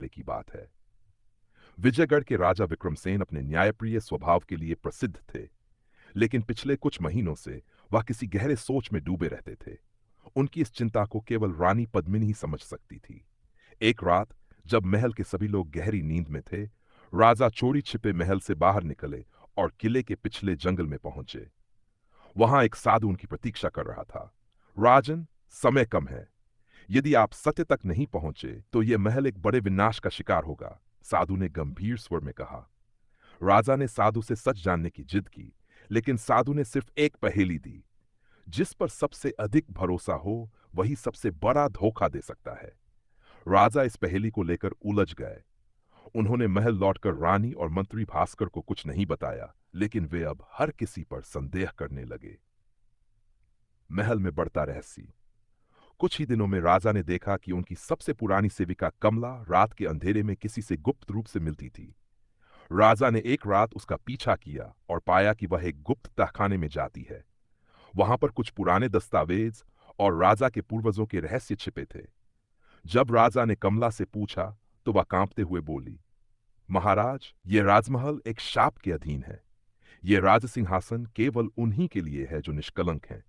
हफ्ते की बात है। विजयगढ़ के राजा विक्रमसेन अपने न्यायप्रिय स्वभाव के लिए प्रसिद्ध थे, लेकिन पिछले कुछ महीनों से वह किसी गहरे सोच में डूबे रहते थे। उनकी इस चिंता को केवल रानी पद्मिनी ही समझ सकती थी। एक रात, जब महल के सभी लोग गहरी नींद में थे, राजा चोरी छिपे महल से बाहर निकले और किले के पिछले जंगल में पहुंचे। वहां एक साधु उनकी प्रतीक्षा कर रहा था। राजन, समय कम है। यदि आप सत्य तक नहीं पहुंचे तो यह महल एक बड़े विनाश का शिकार होगा, साधु ने गंभीर स्वर में कहा। राजा ने साधु से सच जानने की जिद की, लेकिन साधु ने सिर्फ एक पहेली दी। जिस पर सबसे अधिक भरोसा हो वही सबसे बड़ा धोखा दे सकता है। राजा इस पहेली को लेकर उलझ गए। उन्होंने महल लौटकर रानी और मंत्री भास्कर को कुछ नहीं बताया, लेकिन वे अब हर किसी पर संदेह करने लगे। महल में बढ़ता रहस्य। कुछ ही दिनों में राजा ने देखा कि उनकी सबसे पुरानी सेविका कमला रात के अंधेरे में किसी से गुप्त रूप से मिलती थी। राजा ने एक रात उसका पीछा किया और पाया कि वह एक गुप्त तहखाने में जाती है। वहां पर कुछ पुराने दस्तावेज और राजा के पूर्वजों के रहस्य छिपे थे। जब राजा ने कमला से पूछा तो वह कांपते हुए बोली, महाराज, ये राजमहल एक शाप के अधीन है। ये राजसिंहासन केवल उन्हीं के लिए है जो निष्कलंक हैं।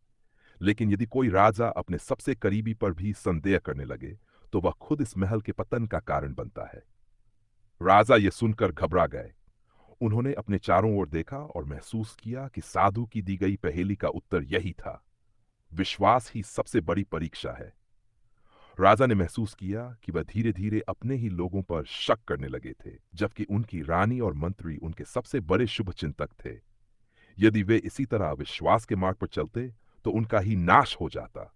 लेकिन यदि कोई राजा अपने सबसे करीबी पर भी संदेह करने लगे तो वह खुद इस महल के पतन का कारण बनता है। राजा ये सुनकर घबरा गए। उन्होंने अपने चारों ओर देखा और महसूस किया कि साधु की दी गई पहेली का उत्तर यही था। विश्वास ही सबसे बड़ी परीक्षा है। राजा ने महसूस किया कि वह धीरे धीरे अपने ही लोगों पर शक करने लगे थे, जबकि उनकी रानी और मंत्री उनके सबसे बड़े शुभचिंतक थे। यदि वे इसी तरह विश्वास के मार्ग पर चलते तो उनका ही नाश हो जाता।